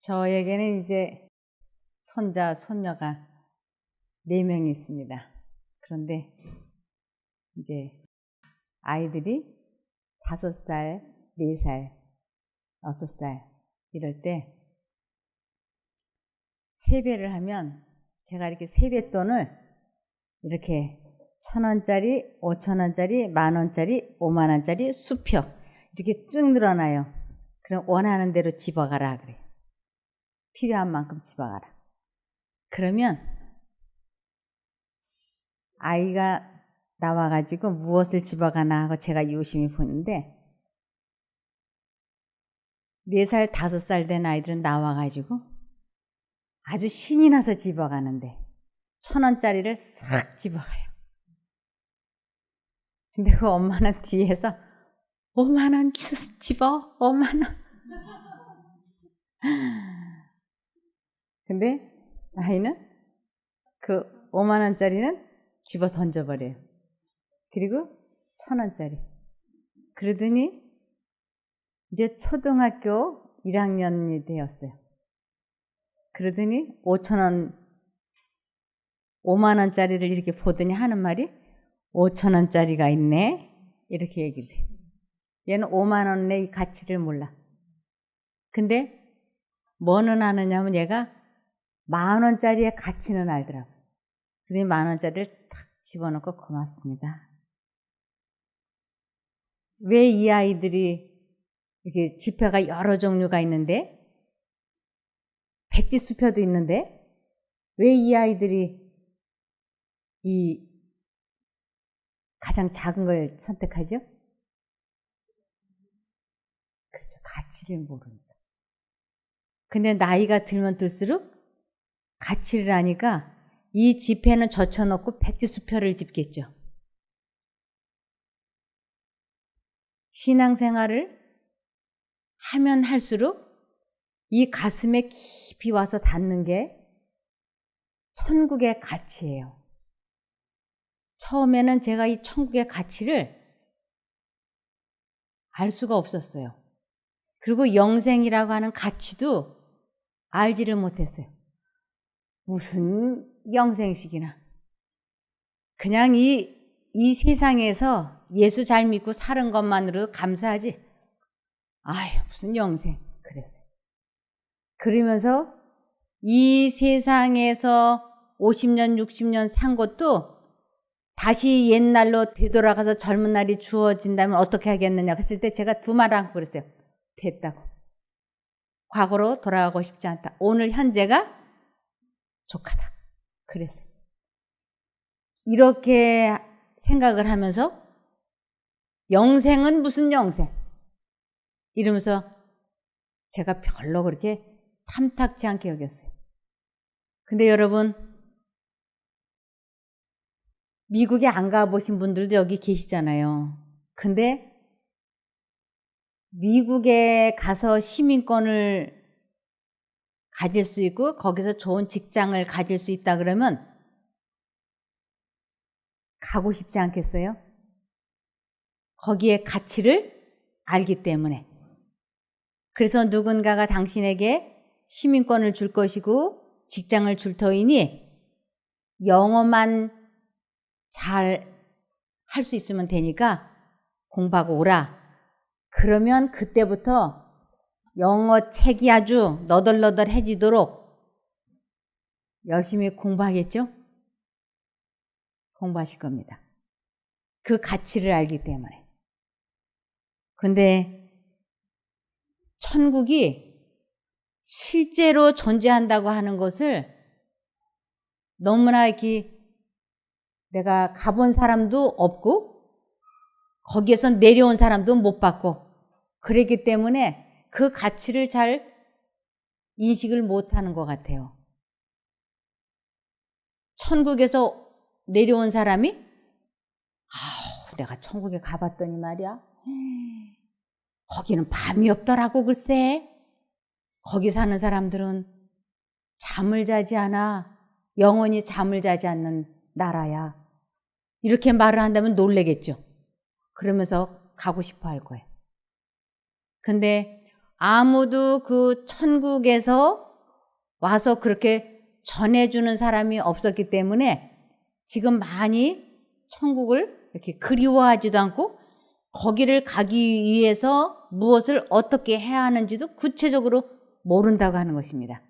저에게는 이제 손자, 손녀가 4명이 있습니다. 그런데 이제 아이들이 5살, 4살, 6살 이럴 때 세배를 하면 제가 이렇게 세뱃돈을 이렇게 1,000원짜리, 5,000원짜리, 10,000원짜리, 50,000원짜리 수표 이렇게 쭉 늘어나요. 그럼 원하는 대로 집어가라 그래요. 필요한 만큼 집어가라. 그러면 아이가 나와가지고 무엇을 집어가나 하고 제가 유심히 보는데 4살, 5살 된 아이들은 나와가지고 아주 신이 나서 집어가는데 1,000원짜리를 싹 집어가요. 근데 그 엄마는 뒤에서 5만원 집어, 5만원. 근데 아이는 그 5만원짜리는 집어 던져버려요. 그리고 1,000원짜리. 그러더니 이제 초등학교 1학년이 되었어요. 그러더니 5만원짜리를 이렇게 보더니 하는 말이 5,000원짜리가 있네. 이렇게 얘기를 해요. 얘는 5만원의 이 가치를 몰라. 근데 뭐는 아느냐면 얘가 10,000원짜리의 가치는 알더라고요. 그러니 10,000원짜리를 탁 집어넣고 고맙습니다. 왜 이 아이들이 이렇게 지폐가 여러 종류가 있는데 백지수표도 있는데 왜 이 아이들이 이 가장 작은 걸 선택하죠? 그렇죠. 가치를 모르니까. 근데 나이가 들면 들수록 가치를 아니까 이 지폐는 젖혀놓고 백지수표를 집겠죠. 신앙생활을 하면 할수록 이 가슴에 깊이 와서 닿는 게 천국의 가치예요. 처음에는 제가 이 천국의 가치를 알 수가 없었어요. 그리고 영생이라고 하는 가치도 알지를 못했어요. 무슨 영생식이나. 그냥 이 세상에서 예수 잘 믿고 사는 것만으로도 감사하지. 아유, 무슨 영생. 그랬어요. 그러면서 이 세상에서 50년, 60년 산 것도 다시 옛날로 되돌아가서 젊은 날이 주어진다면 어떻게 하겠느냐 그랬을 때 제가 두 말 하고 그랬어요. 됐다고. 과거로 돌아가고 싶지 않다. 오늘 현재가 족하다. 그랬어요. 이렇게 생각을 하면서 영생은 무슨 영생? 이러면서 제가 별로 그렇게 탐탁지 않게 여겼어요. 근데 여러분, 미국에 안 가보신 분들도 여기 계시잖아요. 근데 미국에 가서 시민권을 가질 수 있고 거기서 좋은 직장을 가질 수 있다 그러면 가고 싶지 않겠어요? 거기에 가치를 알기 때문에. 그래서 누군가가 당신에게 시민권을 줄 것이고 직장을 줄 터이니 영어만 잘 할 수 있으면 되니까 공부하고 오라. 그러면 그때부터 영어 책이 아주 너덜너덜해지도록 열심히 공부하겠죠? 공부하실 겁니다. 그 가치를 알기 때문에. 근데 천국이 실제로 존재한다고 하는 것을 너무나 이렇게 내가 가본 사람도 없고 거기에서 내려온 사람도 못 봤고 그랬기 때문에 그 가치를 잘 인식을 못하는 것 같아요. 천국에서 내려온 사람이 내가 천국에 가봤더니 말이야 거기는 밤이 없더라고 글쎄. 거기 사는 사람들은 잠을 자지 않아. 영원히 잠을 자지 않는 나라야. 이렇게 말을 한다면 놀래겠죠. 그러면서 가고 싶어 할 거예요. 근데 아무도 그 천국에서 와서 그렇게 전해주는 사람이 없었기 때문에 지금 많이 천국을 이렇게 그리워하지도 않고 거기를 가기 위해서 무엇을 어떻게 해야 하는지도 구체적으로 모른다고 하는 것입니다.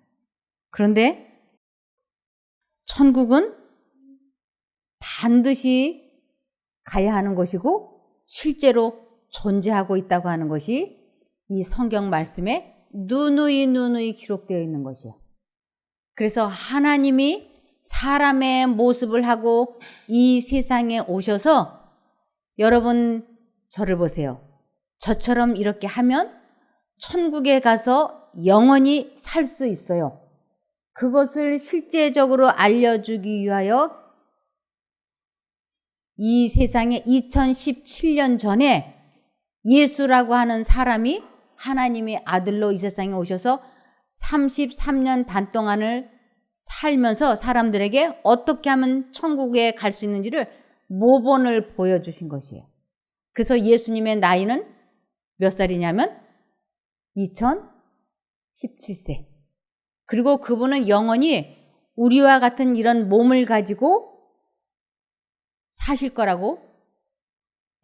그런데 천국은 반드시 가야 하는 것이고 실제로 존재하고 있다고 하는 것이 이 성경 말씀에 누누이 기록되어 있는 것이요. 그래서 하나님이 사람의 모습을 하고 이 세상에 오셔서 여러분 저를 보세요. 저처럼 이렇게 하면 천국에 가서 영원히 살 수 있어요. 그것을 실제적으로 알려주기 위하여 이 세상에 2017년 전에 예수라고 하는 사람이 하나님의 아들로 이 세상에 오셔서 33년 반 동안을 살면서 사람들에게 어떻게 하면 천국에 갈 수 있는지를 모본을 보여주신 것이에요. 그래서 예수님의 나이는 몇 살이냐면 2017세. 그리고 그분은 영원히 우리와 같은 이런 몸을 가지고 사실 거라고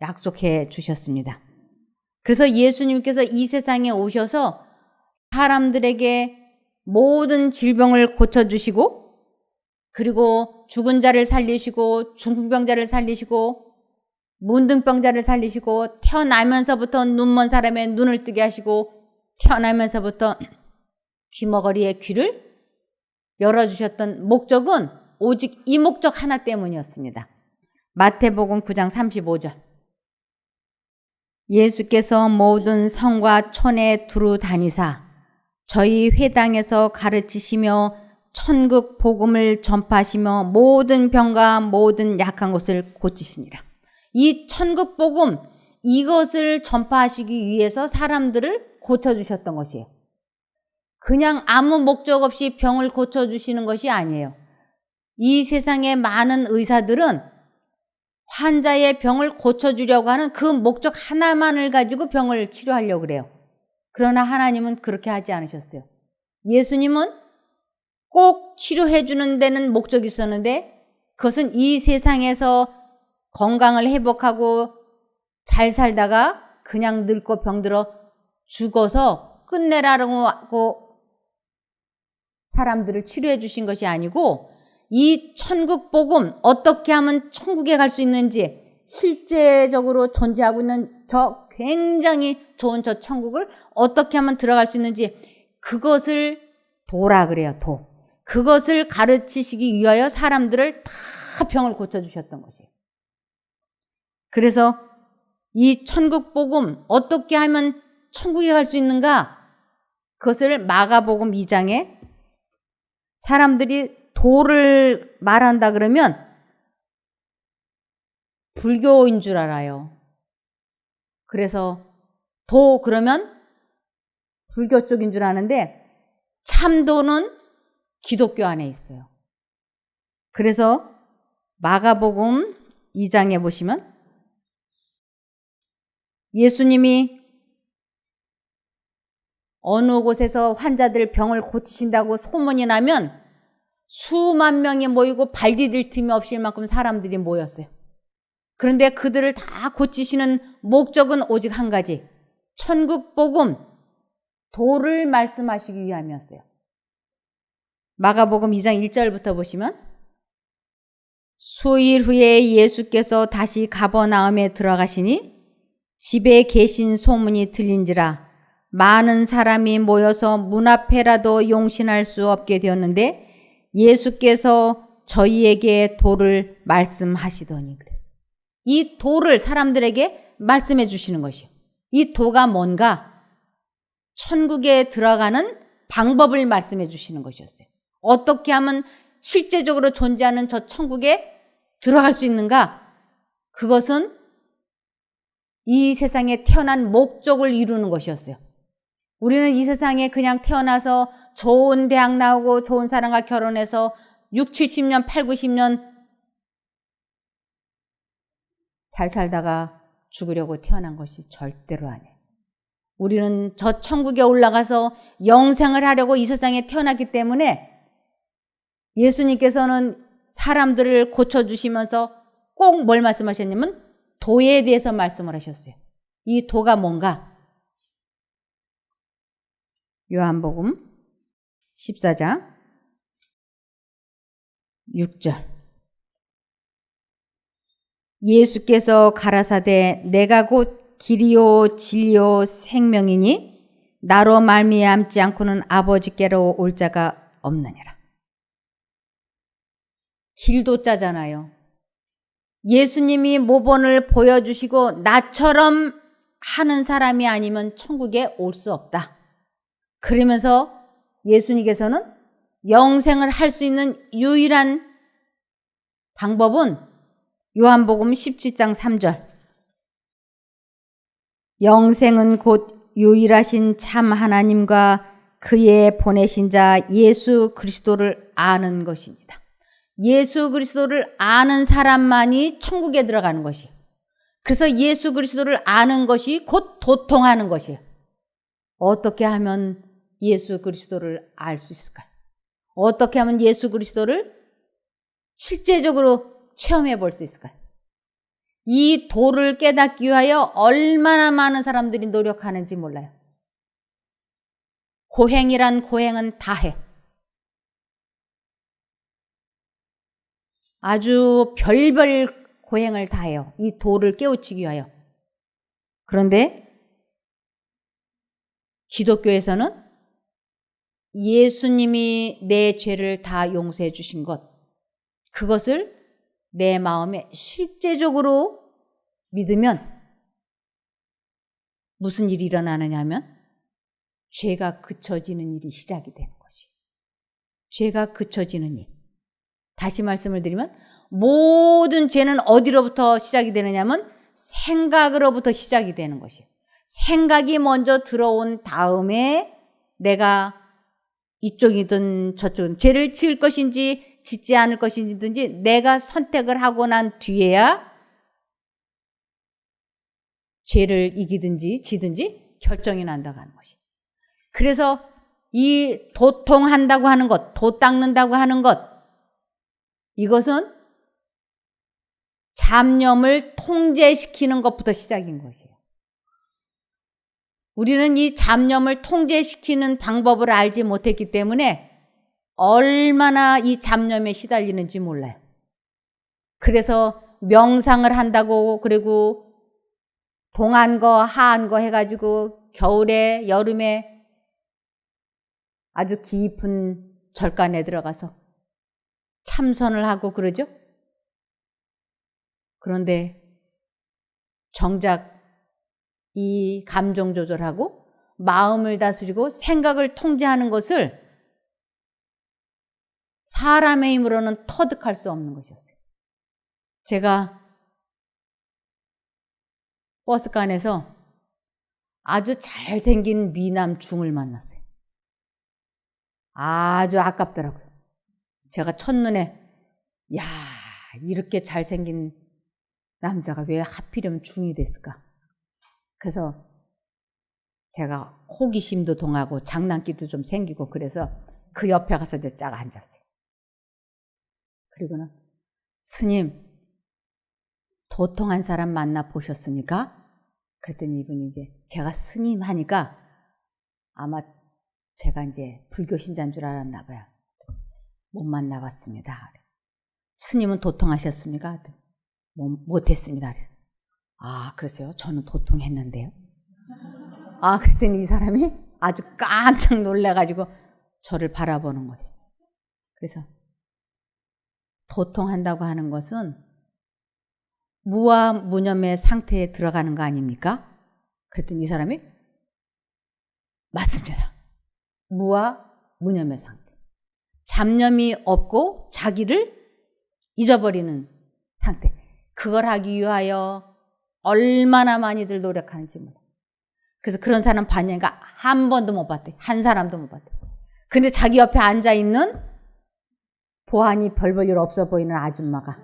약속해 주셨습니다. 그래서 예수님께서 이 세상에 오셔서 사람들에게 모든 질병을 고쳐주시고 그리고 죽은 자를 살리시고 중풍병자를 살리시고 문둥병자를 살리시고 태어나면서부터 눈먼 사람의 눈을 뜨게 하시고 태어나면서부터 귀머거리의 귀를 열어주셨던 목적은 오직 이 목적 하나 때문이었습니다. 마태복음 9장 35절. 예수께서 모든 성과 촌에 두루 다니사 저희 회당에서 가르치시며 천국 복음을 전파하시며 모든 병과 모든 약한 것을 고치시니라. 이 천국 복음 이것을 전파하시기 위해서 사람들을 고쳐주셨던 것이에요. 그냥 아무 목적 없이 병을 고쳐주시는 것이 아니에요. 이 세상의 많은 의사들은 환자의 병을 고쳐주려고 하는 그 목적 하나만을 가지고 병을 치료하려고 그래요. 그러나 하나님은 그렇게 하지 않으셨어요. 예수님은 꼭 치료해 주는 데는 목적이 있었는데 그것은 이 세상에서 건강을 회복하고 잘 살다가 그냥 늙고 병들어 죽어서 끝내라고 하고 사람들을 치료해 주신 것이 아니고 이 천국 복음 어떻게 하면 천국에 갈 수 있는지 실제적으로 존재하고 있는 저 굉장히 좋은 저 천국을 어떻게 하면 들어갈 수 있는지 그것을 도라 그래요. 도. 그것을 가르치시기 위하여 사람들을 다 병을 고쳐주셨던 것이에요. 그래서 이 천국 복음 어떻게 하면 천국에 갈 수 있는가? 그것을 마가복음 2장에 사람들이 도를 말한다 그러면 불교인 줄 알아요. 그래서 도 그러면 불교 쪽인 줄 아는데 참도는 기독교 안에 있어요. 그래서 마가복음 2장에 보시면 예수님이 어느 곳에서 환자들 병을 고치신다고 소문이 나면 수만 명이 모이고 발 디딜 틈이 없을 만큼 사람들이 모였어요. 그런데 그들을 다 고치시는 목적은 오직 한 가지. 천국 복음, 도를 말씀하시기 위함이었어요. 마가복음 2장 1절부터 보시면 수일 후에 예수께서 다시 가버나움에 들어가시니 집에 계신 소문이 들린지라 많은 사람이 모여서 문 앞에라도 용신할 수 없게 되었는데 예수께서 저희에게 도를 말씀하시더니 그래서 이 도를 사람들에게 말씀해 주시는 것이에요. 이 도가 뭔가? 천국에 들어가는 방법을 말씀해 주시는 것이었어요. 어떻게 하면 실제적으로 존재하는 저 천국에 들어갈 수 있는가? 그것은 이 세상에 태어난 목적을 이루는 것이었어요. 우리는 이 세상에 그냥 태어나서 좋은 대학 나오고 좋은 사람과 결혼해서 6, 70년, 8, 90년 잘 살다가 죽으려고 태어난 것이 절대로 아니에요. 우리는 저 천국에 올라가서 영생을 하려고 이 세상에 태어났기 때문에 예수님께서는 사람들을 고쳐주시면서 꼭 뭘 말씀하셨냐면 도에 대해서 말씀을 하셨어요. 이 도가 뭔가? 요한복음 14장 6절. 예수께서 가라사대 내가 곧 길이요 진리요 생명이니 나로 말미암지 않고는 아버지께로 올 자가 없느니라. 길도 짜잖아요. 예수님이 모본을 보여주시고 나처럼 하는 사람이 아니면 천국에 올 수 없다. 그러면서 예수님께서는 영생을 할 수 있는 유일한 방법은 요한복음 17장 3절. 영생은 곧 유일하신 참 하나님과 그의 보내신 자 예수 그리스도를 아는 것입니다. 예수 그리스도를 아는 사람만이 천국에 들어가는 것이에요. 그래서 예수 그리스도를 아는 것이 곧 도통하는 것이에요. 어떻게 하면 예수 그리스도를 알 수 있을까요? 어떻게 하면 예수 그리스도를 실제적으로 체험해 볼 수 있을까요? 이 도를 깨닫기 위하여 얼마나 많은 사람들이 노력하는지 몰라요. 고행이란 고행은 다 해. 아주 별별 고행을 다 해요. 이 도를 깨우치기 위하여. 그런데 기독교에서는 예수님이 내 죄를 다 용서해 주신 것, 그것을 내 마음에 실제적으로 믿으면 무슨 일이 일어나느냐 하면 죄가 그쳐지는 일이 시작이 되는 것이에요. 죄가 그쳐지는 일. 다시 말씀을 드리면 모든 죄는 어디로부터 시작이 되느냐 하면 생각으로부터 시작이 되는 것이에요. 생각이 먼저 들어온 다음에 내가 이쪽이든 저쪽이든 죄를 지을 것인지 짓지 않을 것인지든지 내가 선택을 하고 난 뒤에야 죄를 이기든지 지든지 결정이 난다고 하는 것이에요. 그래서 이 도통한다고 하는 것, 도 닦는다고 하는 것, 이것은 잡념을 통제시키는 것부터 시작인 것이에요. 우리는 이 잡념을 통제시키는 방법을 알지 못했기 때문에 얼마나 이 잡념에 시달리는지 몰라요. 그래서 명상을 한다고 그리고 동한 거 하한 거 해가지고 겨울에 여름에 아주 깊은 절간에 들어가서 참선을 하고 그러죠. 그런데 정작 이 감정 조절하고 마음을 다스리고 생각을 통제하는 것을 사람의 힘으로는 터득할 수 없는 것이었어요. 제가 버스간에서 아주 잘생긴 미남 중을 만났어요. 아주 아깝더라고요. 제가 첫눈에 야, 이렇게 잘생긴 남자가 왜 하필이면 중이 됐을까? 그래서 제가 호기심도 동하고 장난기도 좀 생기고 그래서 그 옆에 가서 이제 쫙 앉았어요. 그리고는 스님, 도통한 사람 만나 보셨습니까? 그랬더니 이분이 이제 제가 스님 하니까 아마 제가 이제 불교 신자인 줄 알았나 봐요. 못 만나봤습니다. 스님은 도통하셨습니까? 못했습니다. 아, 그랬어요? 저는 도통했는데요. 아, 그랬더니 이 사람이 아주 깜짝 놀라가지고 저를 바라보는 거죠. 그래서 도통한다고 하는 것은 무와 무념의 상태에 들어가는 거 아닙니까? 그랬더니 이 사람이 맞습니다. 무와 무념의 상태. 잡념이 없고 자기를 잊어버리는 상태. 그걸 하기 위하여 얼마나 많이들 노력하는지 몰라요. 그래서 그런 사람 봤냐니까 한 번도 못 봤대. 한 사람도 못 봤대. 근데 자기 옆에 앉아있는 보안이 별 볼 일 없어 보이는 아줌마가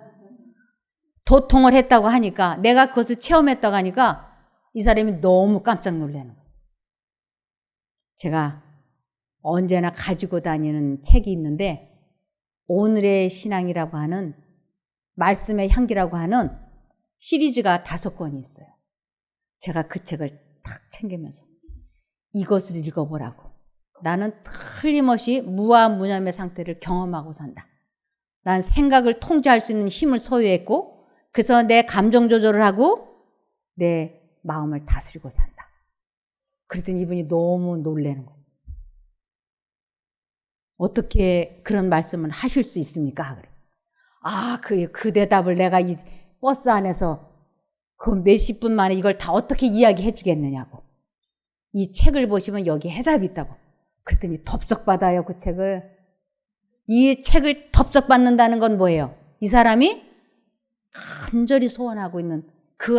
도통을 했다고 하니까 내가 그것을 체험했다고 하니까 이 사람이 너무 깜짝 놀라는 거예요. 제가 언제나 가지고 다니는 책이 있는데 오늘의 신앙이라고 하는 말씀의 향기라고 하는 시리즈가 5권이 있어요. 제가 그 책을 탁 챙기면서 이것을 읽어보라고. 나는 틀림없이 무아무념의 상태를 경험하고 산다. 난 생각을 통제할 수 있는 힘을 소유했고 그래서 내 감정 조절을 하고 내 마음을 다스리고 산다. 그랬더니 이분이 너무 놀라는 거예요. 어떻게 그런 말씀을 하실 수 있습니까? 그래. 그 대답을 내가 이 버스 안에서 그 몇십 분 만에 이걸 다 어떻게 이야기해 주겠느냐고. 이 책을 보시면 여기에 해답이 있다고. 그랬더니 덥석받아요, 그 책을. 이 책을 덥석받는다는 건 뭐예요? 이 사람이 간절히 소원하고 있는 그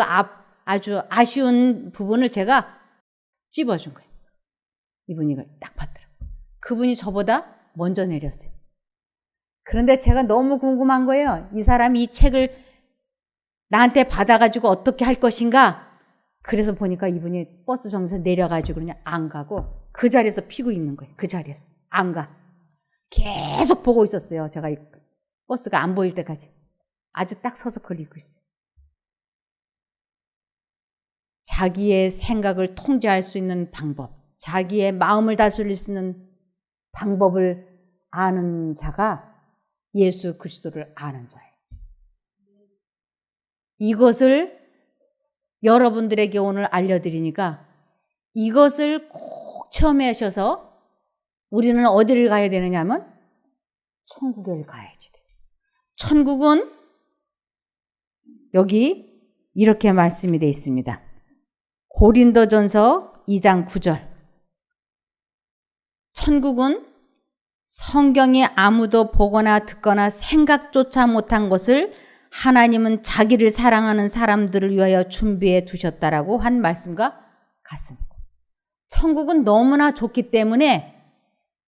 아주 아쉬운 부분을 제가 찝어준 거예요. 이분이 이걸 딱 받더라고요. 그분이 저보다 먼저 내렸어요. 그런데 제가 너무 궁금한 거예요. 이 사람이 이 책을 나한테 받아가지고 어떻게 할 것인가? 그래서 보니까 이분이 버스 정류소 내려가지고 그냥 안 가고 그 자리에서 피고 있는 거예요. 그 자리에서. 안 가. 계속 보고 있었어요. 제가 이 버스가 안 보일 때까지. 아주 딱 서서 그걸 읽고 있어요. 자기의 생각을 통제할 수 있는 방법, 자기의 마음을 다스릴 수 있는 방법을 아는 자가 예수 그리스도를 아는 자예요. 이것을 여러분들에게 오늘 알려드리니까 이것을 꼭 체험하셔서 우리는 어디를 가야 되느냐 하면 천국에 가야지 돼요. 천국은 여기 이렇게 말씀이 되어 있습니다. 고린도전서 2장 9절. 천국은 성경이 아무도 보거나 듣거나 생각조차 못한 것을 하나님은 자기를 사랑하는 사람들을 위하여 준비해 두셨다라고 한 말씀과 같습니다. 천국은 너무나 좋기 때문에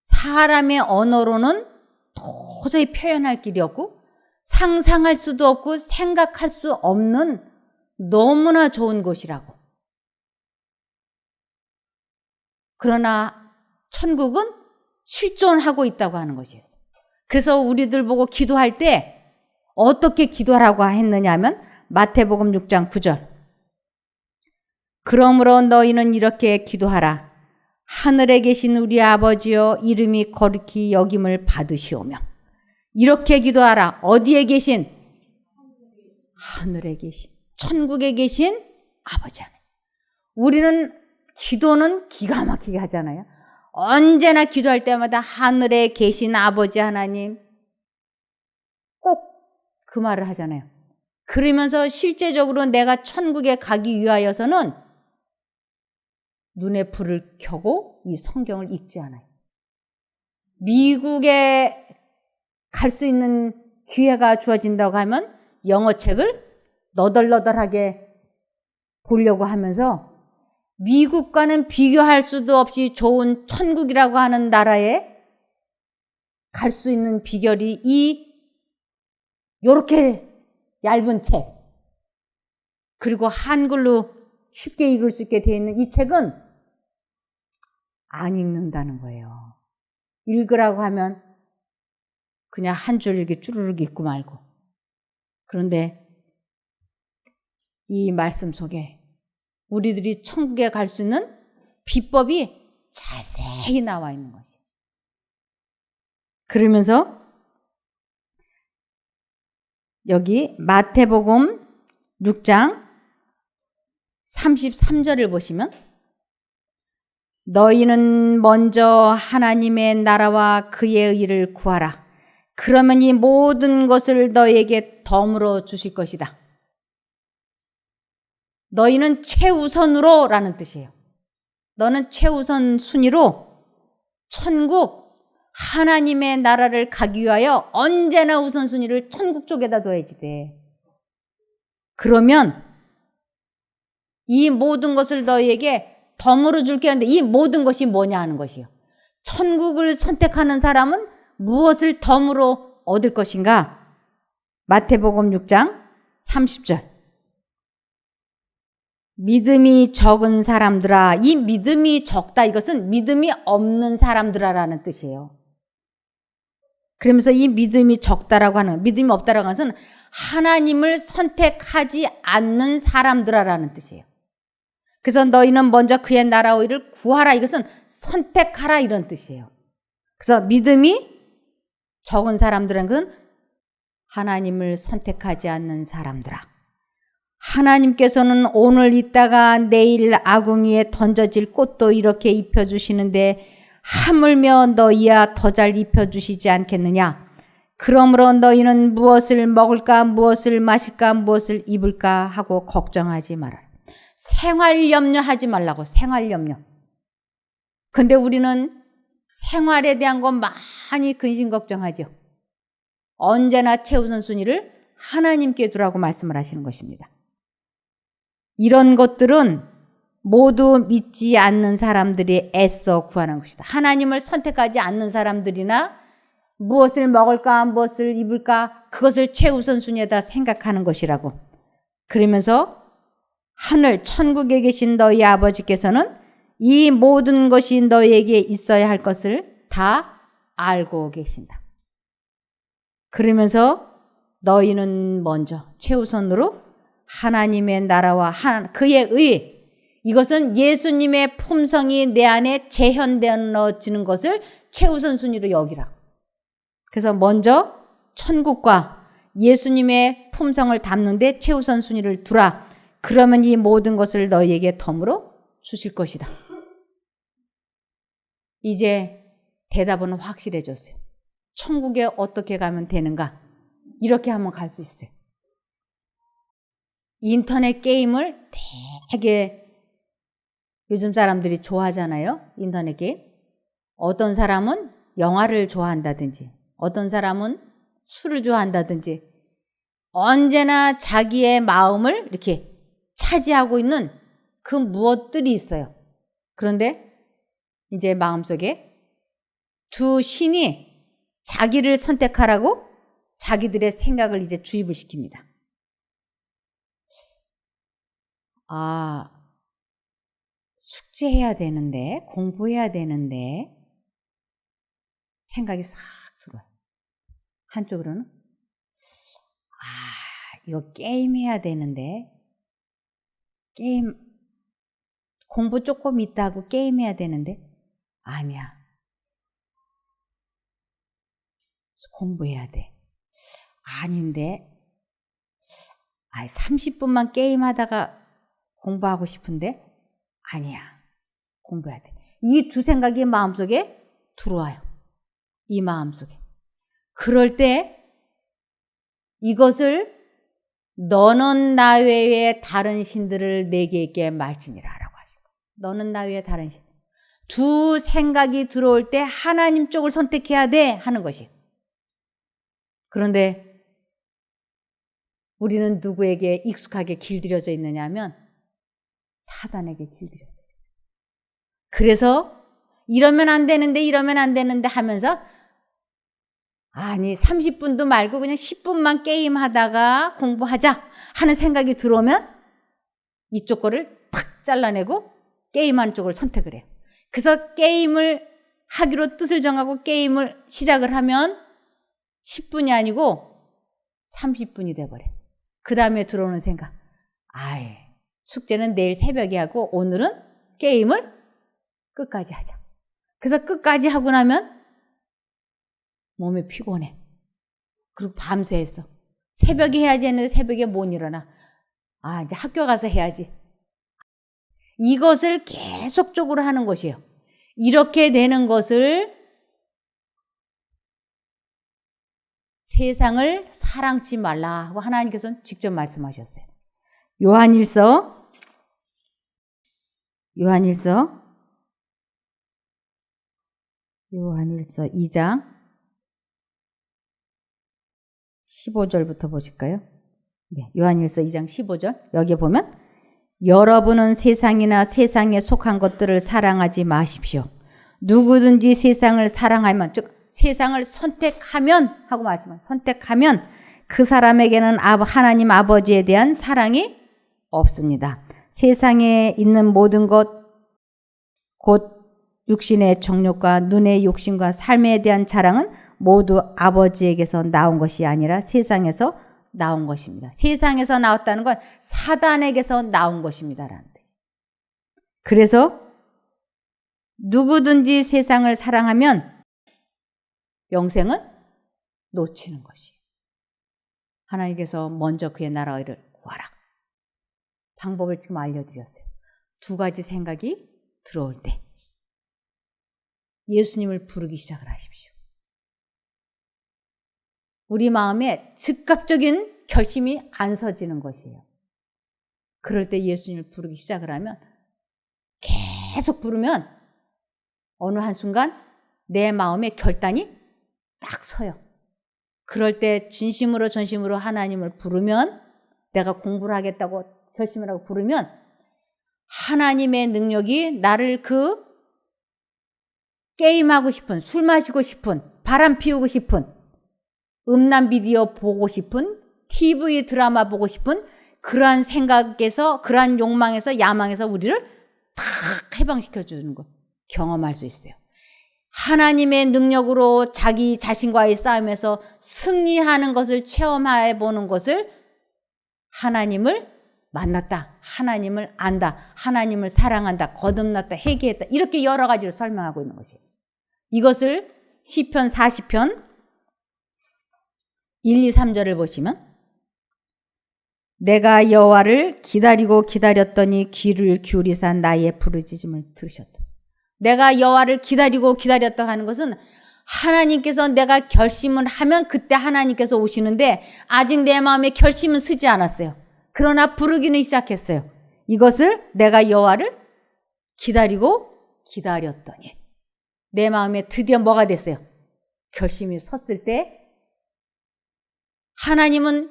사람의 언어로는 도저히 표현할 길이 없고 상상할 수도 없고 생각할 수 없는 너무나 좋은 곳이라고. 그러나 천국은 실존하고 있다고 하는 것이에요. 그래서 우리들 보고 기도할 때 어떻게 기도하라고 했느냐 하면 마태복음 6장 9절. 그러므로 너희는 이렇게 기도하라. 하늘에 계신 우리 아버지여 이름이 거룩히 여김을 받으시오며. 이렇게 기도하라. 어디에 계신? 하늘에 계신, 천국에 계신 아버지 하나님. 우리는 기도는 기가 막히게 하잖아요. 언제나 기도할 때마다 하늘에 계신 아버지 하나님 꼭 그 말을 하잖아요. 그러면서 실제적으로 내가 천국에 가기 위하여서는 눈에 불을 켜고 이 성경을 읽지 않아요. 미국에 갈 수 있는 기회가 주어진다고 하면 영어책을 너덜너덜하게 보려고 하면서 미국과는 비교할 수도 없이 좋은 천국이라고 하는 나라에 갈 수 있는 비결이 요렇게 얇은 책, 그리고 한글로 쉽게 읽을 수 있게 되어 있는 이 책은 안 읽는다는 거예요. 읽으라고 하면 그냥 한 줄 이렇게 쭈르륵 읽고 말고. 그런데 이 말씀 속에 우리들이 천국에 갈 수 있는 비법이 자세히 나와 있는 것이에요. 그러면서 여기 마태복음 6장 33절을 보시면 너희는 먼저 하나님의 나라와 그의 의를 구하라. 그러면 이 모든 것을 너희에게 덤으로 주실 것이다. 너희는 최우선으로 라는 뜻이에요. 너는 최우선 순위로 천국, 하나님의 나라를 가기 위하여 언제나 우선순위를 천국 쪽에다 둬야지 돼. 그러면 이 모든 것을 너희에게 덤으로 줄게 하는데 이 모든 것이 뭐냐 하는 것이요. 천국을 선택하는 사람은 무엇을 덤으로 얻을 것인가? 마태복음 6장 30절. 믿음이 적은 사람들아. 이 믿음이 적다, 이것은 믿음이 없는 사람들아라는 뜻이에요. 그러면서 이 믿음이 적다라고 하는, 믿음이 없다라고 하는 것은 하나님을 선택하지 않는 사람들아라는 뜻이에요. 그래서 너희는 먼저 그의 나라와 의를 구하라, 이것은 선택하라, 이런 뜻이에요. 그래서 믿음이 적은 사람들은 것은 하나님을 선택하지 않는 사람들아. 하나님께서는 오늘 있다가 내일 아궁이에 던져질 꽃도 이렇게 입혀주시는데 하물며 너희야 더 잘 입혀주시지 않겠느냐. 그러므로 너희는 무엇을 먹을까, 무엇을 마실까, 무엇을 입을까 하고 걱정하지 마라. 생활 염려하지 말라고, 생활 염려. 근데 우리는 생활에 대한 거 많이 근심 걱정하죠. 언제나 최우선 순위를 하나님께 두라고 말씀을 하시는 것입니다. 이런 것들은 모두 믿지 않는 사람들이 애써 구하는 것이다. 하나님을 선택하지 않는 사람들이나 무엇을 먹을까, 무엇을 입을까, 그것을 최우선 순위에다 생각하는 것이라고. 그러면서 하늘 천국에 계신 너희 아버지께서는 이 모든 것이 너희에게 있어야 할 것을 다 알고 계신다. 그러면서 너희는 먼저 최우선으로 하나님의 나라와 그의 의, 이것은 예수님의 품성이 내 안에 재현되어지는 것을 최우선 순위로 여기라. 그래서 먼저 천국과 예수님의 품성을 담는데 최우선 순위를 두라. 그러면 이 모든 것을 너희에게 덤으로 주실 것이다. 이제 대답은 확실해졌어요. 천국에 어떻게 가면 되는가? 이렇게 하면 갈 수 있어요. 인터넷 게임을 되게 요즘 사람들이 좋아하잖아요. 인터넷 게임. 어떤 사람은 영화를 좋아한다든지, 어떤 사람은 술을 좋아한다든지, 언제나 자기의 마음을 이렇게 차지하고 있는 그 무엇들이 있어요. 그런데 이제 마음속에 두 신이 자기를 선택하라고 자기들의 생각을 이제 주입을 시킵니다. 아, 숙제해야 되는데, 공부해야 되는데, 생각이 싹 들어요. 한쪽으로는, 이거 게임해야 되는데, 공부 조금 있다고 게임해야 되는데, 아니야. 공부해야 돼. 아닌데, 30분만 게임하다가 공부하고 싶은데, 아니야. 공부해야 돼. 이 두 생각이 마음속에 들어와요. 이 마음속에. 그럴 때 이것을 너는 나 외에 다른 신들을 내게 있게 말지니라 라고 하시고, 너는 나 외에 다른 신. 두 생각이 들어올 때 하나님 쪽을 선택해야 돼 하는 것이. 그런데 우리는 누구에게 익숙하게 길들여져 있느냐 하면 사단에게 길들여져 있어요. 그래서 이러면 안 되는데, 이러면 안 되는데 하면서, 아니 30분도 말고 그냥 10분만 게임하다가 공부하자 하는 생각이 들어오면 이쪽 거를 탁 잘라내고 게임하는 쪽을 선택을 해요. 그래서 게임을 하기로 뜻을 정하고 게임을 시작을 하면 10분이 아니고 30분이 돼버려요. 그 다음에 들어오는 생각, 숙제는 내일 새벽에 하고 오늘은 게임을 끝까지 하자. 그래서 끝까지 하고 나면 몸이 피곤해. 그리고 밤새 했어. 새벽에 해야지 했는데 새벽에 못 일어나. 이제 학교 가서 해야지. 이것을 계속적으로 하는 것이에요. 이렇게 되는 것을 세상을 사랑치 말라 하고 하나님께서는 직접 말씀하셨어요. 요한일서 2장 15절부터 보실까요? 네, 요한일서 2장 15절. 여기 보면 여러분은 세상이나 세상에 속한 것들을 사랑하지 마십시오. 누구든지 세상을 사랑하면, 즉 세상을 선택하면 하고 말씀하세요. 선택하면 그 사람에게는 하나님 아버지에 대한 사랑이 없습니다. 세상에 있는 모든 것, 곧 육신의 정욕과 눈의 욕심과 삶에 대한 자랑은 모두 아버지에게서 나온 것이 아니라 세상에서 나온 것입니다. 세상에서 나왔다는 건 사단에게서 나온 것입니다라는 뜻. 그래서 누구든지 세상을 사랑하면 영생은 놓치는 것이에요. 하나님께서 먼저 그의 나라를 구하라. 방법을 지금 알려드렸어요. 두 가지 생각이 들어올 때 예수님을 부르기 시작을 하십시오. 우리 마음에 즉각적인 결심이 안 서지는 것이에요. 그럴 때 예수님을 부르기 시작을 하면 계속 부르면 어느 한순간 내 마음에 결단이 딱 서요. 그럴 때 진심으로 전심으로 하나님을 부르면, 내가 공부를 하겠다고 결심을 하고 부르면 하나님의 능력이 나를 그 게임하고 싶은, 술 마시고 싶은, 바람 피우고 싶은, 음란 비디오 보고 싶은, TV 드라마 보고 싶은 그러한 생각에서, 그러한 욕망에서, 야망에서 우리를 탁 해방시켜주는 것 경험할 수 있어요. 하나님의 능력으로 자기 자신과의 싸움에서 승리하는 것을 체험해 보는 것을 하나님을 만났다, 하나님을 안다, 하나님을 사랑한다, 거듭났다, 회개했다, 이렇게 여러 가지로 설명하고 있는 것이에요. 이것을 시편 40편 1, 2, 3절을 보시면 내가 여호와를 기다리고 기다렸더니 귀를 기울이사 나의 부르짖음을 들으셨다. 내가 여호와를 기다리고 기다렸다 하는 것은 하나님께서 내가 결심을 하면 그때 하나님께서 오시는데 아직 내 마음에 결심은 서지 않았어요. 그러나 부르기는 시작했어요. 이것을 내가 여호와를 기다리고 기다렸더니 내 마음에 드디어 뭐가 됐어요? 결심이 섰을 때 하나님은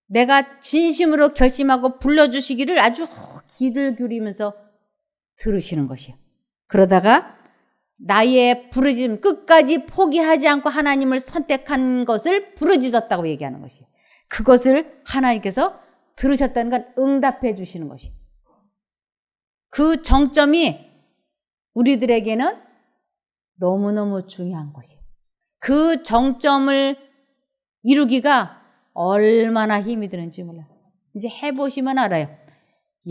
내가 진심으로 결심하고 불러주시기를 아주 귀를 기울이면서 들으시는 것이에요. 그러다가 나의 부르짖음, 끝까지 포기하지 않고 하나님을 선택한 것을 부르짖었다고 얘기하는 것이에요. 그것을 하나님께서 들으셨다는 건 응답해 주시는 것이에요. 그 정점이 우리들에게는 너무너무 중요한 것이에요. 그 정점을 이루기가 얼마나 힘이 드는지 몰라요. 이제 해보시면 알아요.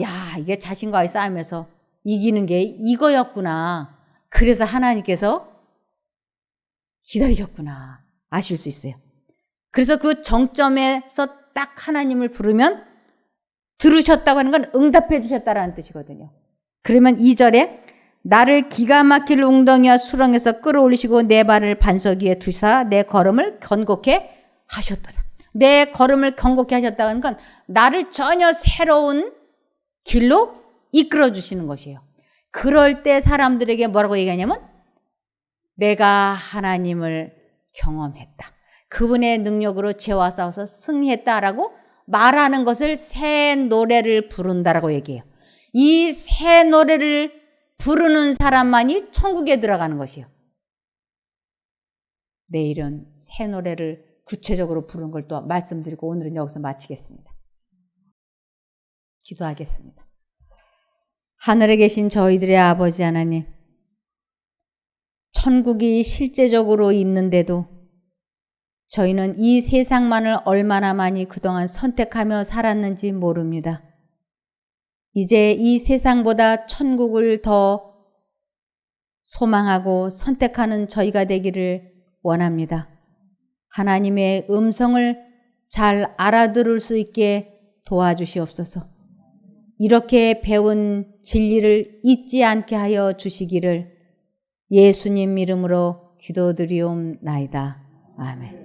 야, 이게 자신과의 싸움에서 이기는 게 이거였구나. 그래서 하나님께서 기다리셨구나. 아실 수 있어요. 그래서 그 정점에서 딱 하나님을 부르면 들으셨다고 하는 건 응답해 주셨다라는 뜻이거든요. 그러면 2절에 나를 기가 막힐 웅덩이와 수렁에서 끌어올리시고 내 발을 반석 위에 두사 내 걸음을 견고케 하셨도다. 내 걸음을 견고케 하셨다는 건 나를 전혀 새로운 길로 이끌어 주시는 것이에요. 그럴 때 사람들에게 뭐라고 얘기하냐면 내가 하나님을 경험했다. 그분의 능력으로 죄와 싸워서 승리했다라고 말하는 것을 새 노래를 부른다라고 얘기해요. 이 새 노래를 부르는 사람만이 천국에 들어가는 것이에요. 내일은 새 노래를 구체적으로 부르는 걸 또 말씀드리고 오늘은 여기서 마치겠습니다. 기도하겠습니다. 하늘에 계신 저희들의 아버지 하나님, 천국이 실제적으로 있는데도 저희는 이 세상만을 얼마나 많이 그동안 선택하며 살았는지 모릅니다. 이제 이 세상보다 천국을 더 소망하고 선택하는 저희가 되기를 원합니다. 하나님의 음성을 잘 알아들을 수 있게 도와주시옵소서. 이렇게 배운 진리를 잊지 않게 하여 주시기를 예수님 이름으로 기도드리옵나이다. 아멘.